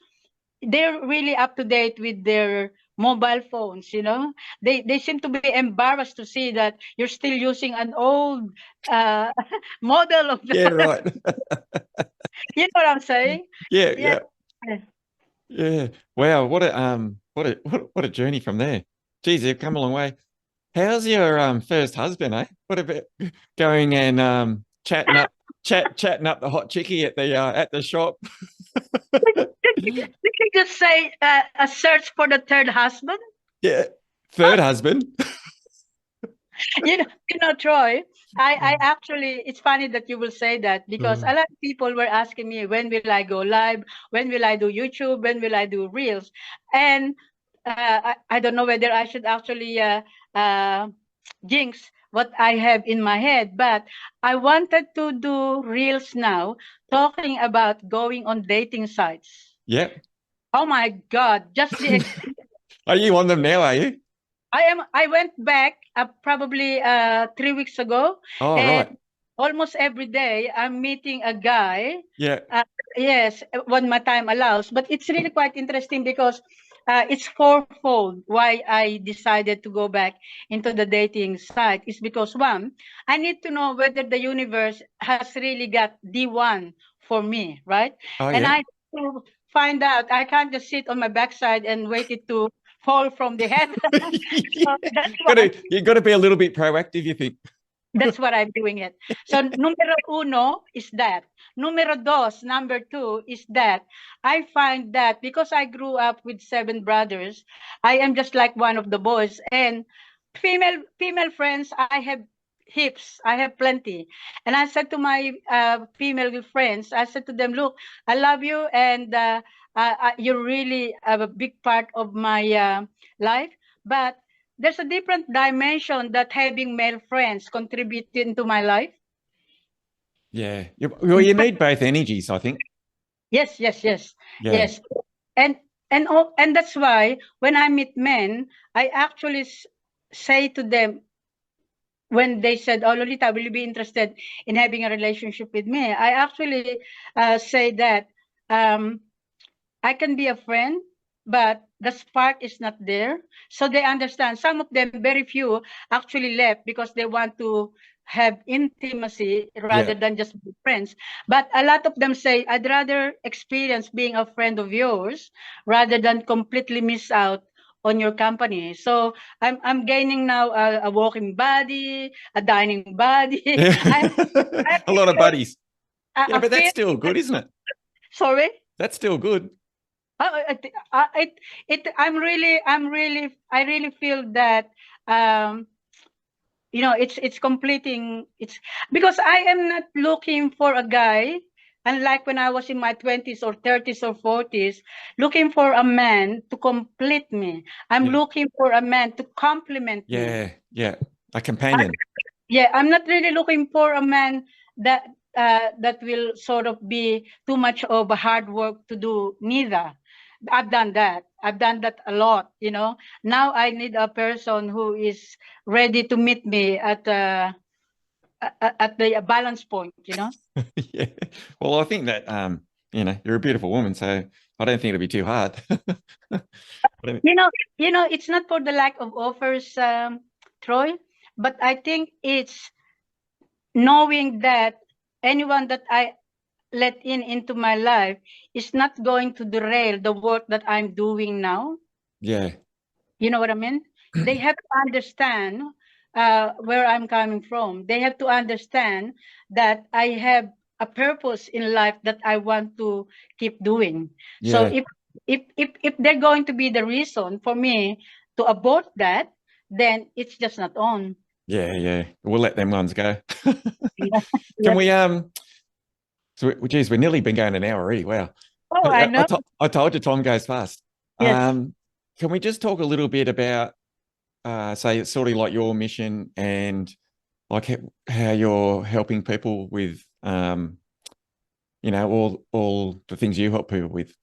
they're really up to date with their mobile phones. They seem to be embarrassed to see that you're still using an old uh, model of the. Yeah, right. You know what I'm saying? Yeah, Yeah. yeah, yeah. Wow, what a journey from there. Geez, you've come a long way. How's your first husband, eh? What about going and chatting up the hot chickie at the shop? Did you just say a search for the third husband? Yeah. Third husband. Troy, I actually, it's funny that you will say that, because a Mm. lot of people were asking me, when will I go live? When will I do YouTube? When will I do Reels? And I don't know whether I should actually uh, jinx what I have in my head, but I wanted to do Reels now, talking about going on dating sites. Yep. Oh my God, just the Are you on them now, are you? I went back probably 3 weeks ago, Oh, and right. almost every day I'm meeting a guy. Yeah. Yes, when my time allows. But it's really quite interesting, because it's fourfold why I decided to go back into the dating site. Is because, one, I need to know whether the universe has really got D1 for me, right? Oh, And yeah. I to find out, I can't just sit on my backside and wait it to fall from the heaven. So that's one. You got to be a little bit proactive, you think. That's what I'm doing it. So numero uno is that. Numero dos, number two is that I find that because I grew up with seven brothers, I am just like one of the boys. And female friends, I have heaps. I have plenty. And I said to my female friends, I said to them, look, I love you, and you're really a big part of my life. But there's a different dimension that having male friends contribute into my life. Yeah. Well, you need both energies, I think. Yes, yes, yes, Yeah. yes. And and that's why when I meet men, I actually say to them, when they said, "Oh, Lolita, will you be interested in having a relationship with me?" I actually say that um, I can be a friend, but the spark is not there. So they understand. Some of them, very few, actually left because they want to have intimacy rather Yeah. than just be friends. But a lot of them say, I'd rather experience being a friend of yours rather than completely miss out on your company. So I'm gaining now a walking body, a dining body. Yeah. I A lot of buddies. Yeah, I but that's feel still good, isn't it? sorry. That's still good. I really feel that um it's completing. It's because I am not looking for a guy Unlike when I was in my 20s or 30s or 40s, looking for a man to complete me. I'm Yeah. looking for a man to complement me. Yeah. Yeah. A I, companion. yeah, I'm not really looking for a man that that will sort of be too much of a hard work to do neither. I've done that. I've done that a lot, you know. Now I need a person who is ready to meet me at the balance point, you know. Yeah. Well, I think that you're a beautiful woman, so I don't think it'll be too hard. I don't- You know, it's not for the lack of offers, Troy, but I think it's knowing that anyone that I let in into my life is not going to derail the work that I'm doing now. Yeah. You know what I mean? They have to understand where I'm coming from. They have to understand that I have a purpose in life that I want to keep doing. So Yeah. if they're going to be the reason for me to abort that, then it's just not on. Yeah. Yeah. We'll let them ones go. Yeah. Can Yeah. we so geez, we've nearly been going an hour already. Wow. Oh, I know. I told you time goes fast. Yes. Can we just talk a little bit about say it's sort of like your mission and like how you're helping people with all the things you help people with.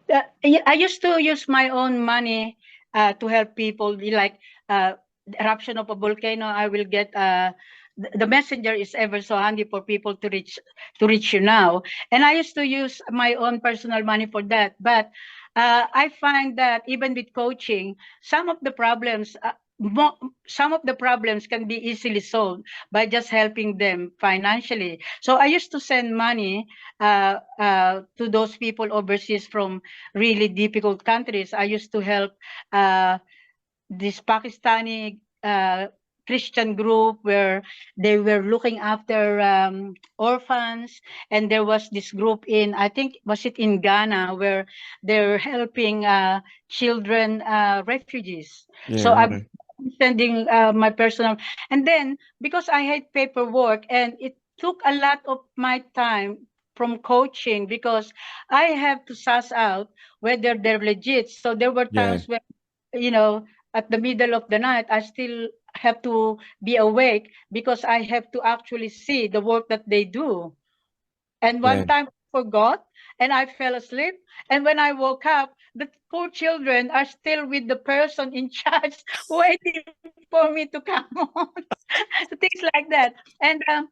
Yeah, I used to use my own money to help people. Like the eruption of a volcano, I will get the messenger is ever so handy for people to reach you now. And I used to use my own personal money for that. But I find that even with coaching, some of the problems. Some of the problems can be easily solved by just helping them financially. So I used to send money to those people overseas from really difficult countries. I used to help uh, this Pakistani Christian group where they were looking after orphans, and there was this group in, I think was it in Ghana, where they're helping children refugees. Yeah, So I'm righto. sending my personal, and then because I hate paperwork and it took a lot of my time from coaching because I have to suss out whether they're legit. So there were Yeah, times when, you know, at the middle of the night, I still have to be awake because I have to actually see the work that they do. And yeah, one time I forgot and I fell asleep. And when I woke up, the poor children are still with the person in charge waiting for me to come on. Things like that. Uh,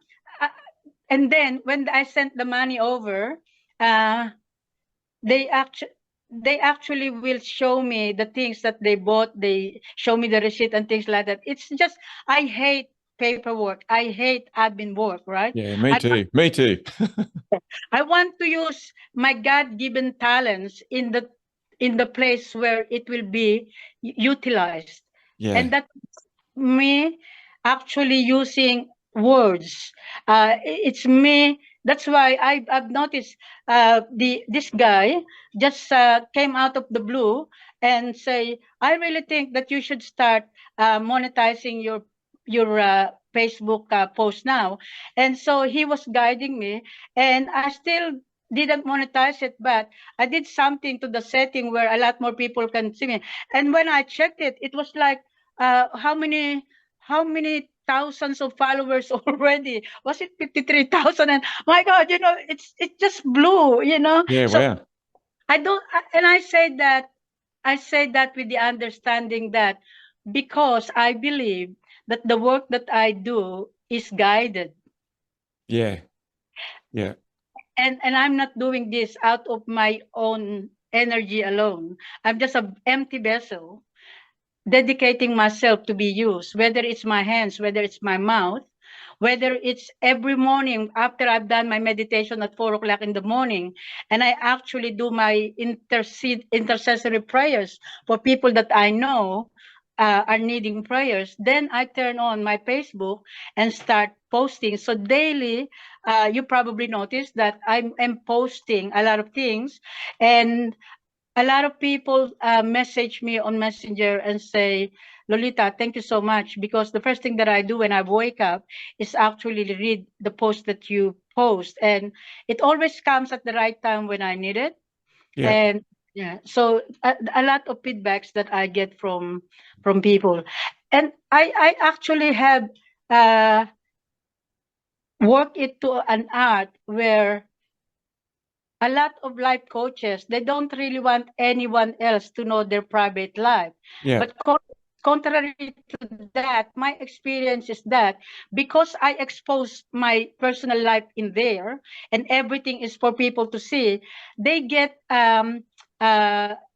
and then when I sent the money over, uh, they actually will show me the things that they bought. They show me the receipt and things like that. It's just I hate paperwork. I hate admin work, right? yeah. Me I too. Me too. I want to use my God-given talents in the place where it will be utilized. And Yeah, that me actually using words. It's me. That's why I've noticed this guy just came out of the blue and say, I really think that you should start monetizing your Facebook post now. And so he was guiding me, and I still didn't monetize it, but I did something to the setting where a lot more people can see me. And when I checked it, it was like how many thousands of followers already? Was it 53,000? And my God, it just blew, yeah. So Wow. I don't, and I say that with the understanding that because I believe that the work that I do is guided, Yeah, yeah, and I'm not doing this out of my own energy alone. I'm just an empty vessel dedicating myself to be used, whether it's my hands, whether it's my mouth, whether it's every morning after I've done my meditation at 4 o'clock in the morning, and I actually do my intercessory prayers for people that I know are needing prayers. Then I turn on my Facebook and start posting. So daily, you probably noticed that I'm posting a lot of things, and a lot of people message me on Messenger and say, Lolita, thank you so much, because the first thing that I do when I wake up is actually read the post that you post, and it always comes at the right time when I need it. Yeah. And yeah, so a lot of feedbacks that I get from people, and I actually have uh worked it to an art where a lot of life coaches, they don't really want anyone else to know their private life. Yeah. But contrary to that, my experience is that because I expose my personal life in there and everything is for people to see, they get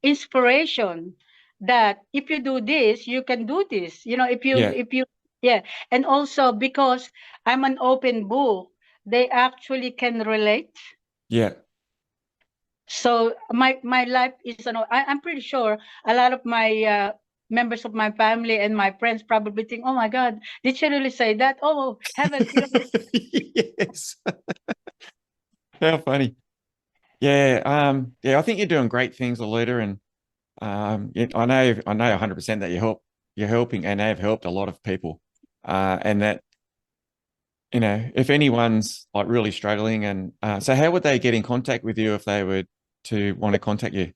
inspiration that if you do this, you can do this. You know, Yeah. if you yeah, and also because I'm an open book, they actually can relate. Yeah. So my life is I'm pretty sure a lot of my members of my family and my friends probably think, oh my God, did she really say that? Oh heavens, Yes. How funny. Yeah. Yeah, I think you're doing great things, Lolita, and I know 100% that you're helping and have helped a lot of people. And that, if anyone's like really struggling, and so how would they get in contact with you if they were to want to contact you?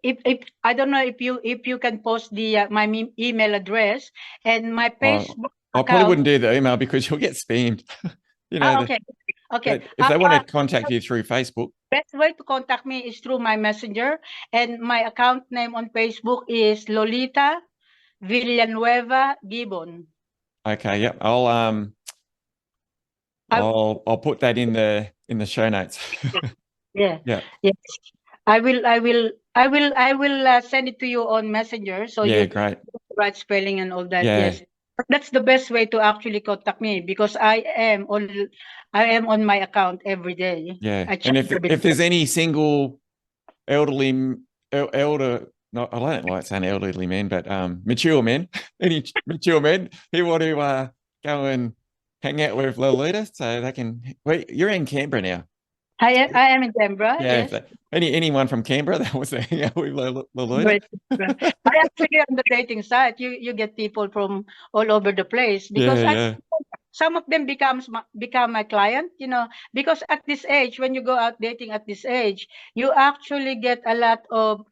if I don't know if you can post the my email address and my Oh, Facebook I probably account. wouldn't do the email because you'll get spammed. Okay, okay. But if they want to contact you through Facebook, Best way to contact me is through my messenger, and my account name on Facebook is Lolita Villanueva Gibbon. okay, yep, I, I'll put that in the show notes. yeah, Yeah, yes. I will send it to you on Messenger, so yeah, you great. right spelling and all that. Yeah, Yes, but that's the best way to actually contact me because I am on my account every day. yeah. I check And every if there's any single elderly elder, not I don't like saying elderly men, but mature men, any mature men who want to go and hang out with Lolita, so they can. Wait, you're in Canberra now. I am in Canberra. Yeah, if Yes. that, anyone from Canberra that was to hang out with Lolita. Right, right. I actually on the dating site, you get people from all over the place because Yeah, yeah, some of them become my client, because at this age, when you go out dating at this age, you actually get a lot of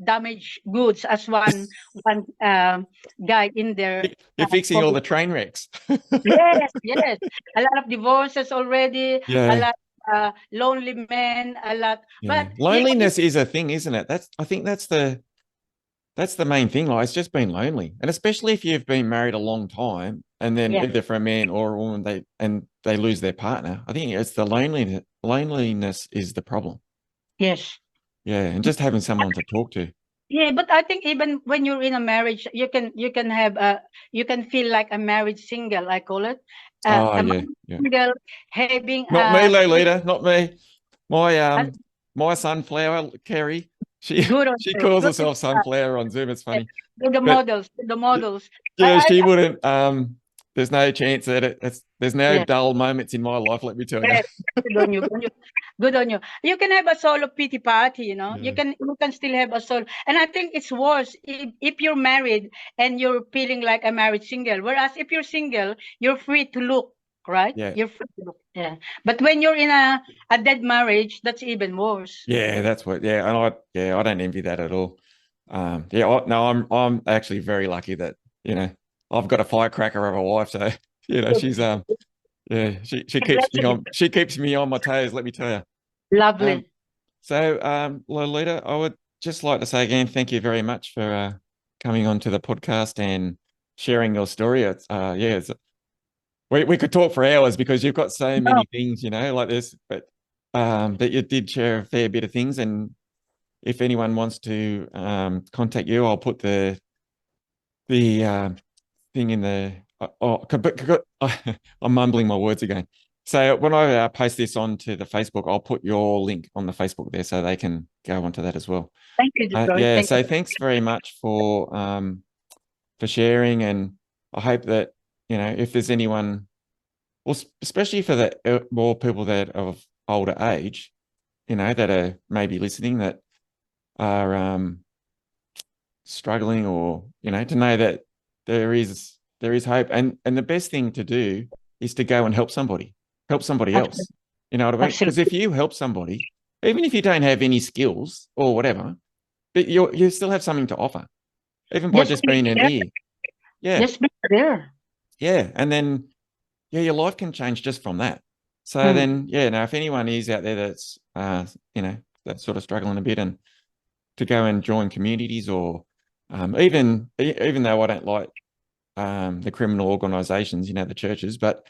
damaged goods, as one guy in there. you're fixing all Post. the train wrecks. Yes, yes, a lot of divorces already, a Yeah, lot lonely men, a lot. yeah. But Loneliness is a thing, isn't it? I think that's the main thing. Like, it's just been lonely, and especially if you've been married a long time, and then yeah, either for a man or a woman, they lose their partner. I think it's the loneliness. Loneliness is the problem. yes. Yeah, and just having someone to talk to. Yeah, but I think even when you're in a marriage, you can have you can feel like a married single. I call it Oh a yeah, married yeah. single having Not me, Lolita. Not me. My a my sunflower, Kerry. good on She you. calls Good on herself sunflower on Zoom. It's you. funny, To the but models, to the models. yeah, she I wouldn't. There's no chance that there's no yeah. dull moments in my life. Let me tell you. Yes, good on you. Good on you. Good on you. You can have a solo pity party, Yeah, You can still have a solo. And I think it's worse if you're married and you're feeling like a married single. Whereas if you're single, you're free to look, right? yeah, You're free to look. Yeah. But when you're in a dead marriage, that's even worse. yeah. That's what. Yeah, and I don't envy that at all. Yeah, no, I'm actually very lucky that I've got a firecracker of a wife. So she's yeah, she keeps me on my toes. Let me tell you. Um, Lovely. So, Lolita, I would just like to say again, thank you very much for coming on to the podcast and sharing your story. We could talk for hours because you've got so No, many things, like this, but you did share a fair bit of things. And if anyone wants to contact you, I'll put the thing in the I'm mumbling my words again. So when I post this onto the Facebook, I'll put your link on the Facebook there so they can go onto that as well. thank you, Detroit. Yeah, Thank you. so thanks very much for sharing, and I hope that if there's anyone, well, especially for the more people that are of older age, that are maybe listening, that are struggling, or to know that there is hope. And the best thing to do is to go and help somebody Absolutely. else. You know what I mean? Because if Absolutely. you help somebody, even if you don't have any skills or whatever, but you still have something to offer, even by Just just be being an there. ear. Yeah, Just be there. yeah. And then your life can change just from that. So Hmm. then, now if anyone is out there that's that's sort of struggling a bit, and to go and join communities, or even though I don't like the criminal organizations, the churches, but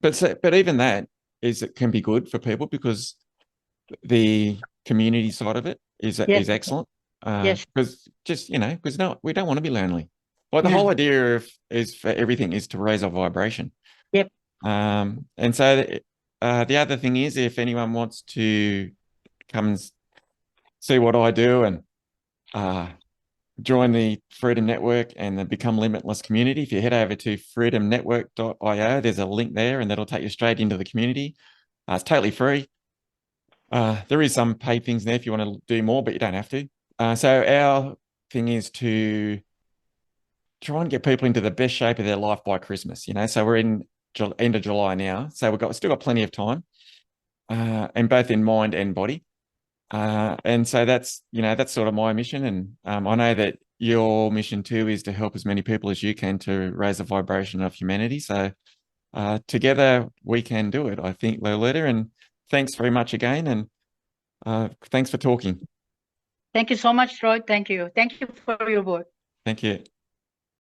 even that it can be good for people, because the community side of it is Yes. is excellent. Yes. Because just because no, we don't want to be lonely. Like, the whole No. idea of is for everything is to raise a vibration. Yep. And so the other thing is, if anyone wants to come and see what I do, and uh, join the Freedom Network and the Become Limitless community, if you head over to freedomnetwork.io, there's a link there, and that'll take you straight into the community. It's totally free. There is some paid things there if you want to do more, but you don't have to. So our thing is to try and get people into the best shape of their life by Christmas. So we're in end of July now, so still got plenty of time, and both in mind and body. And so that's sort of my mission. And I know that your mission too is to help as many people as you can to raise the vibration of humanity. So together we can do it, I think, Lolita. And thanks very much again. And thanks for talking. Thank you so much, Troy. Thank you. Thank you for your work. Thank you.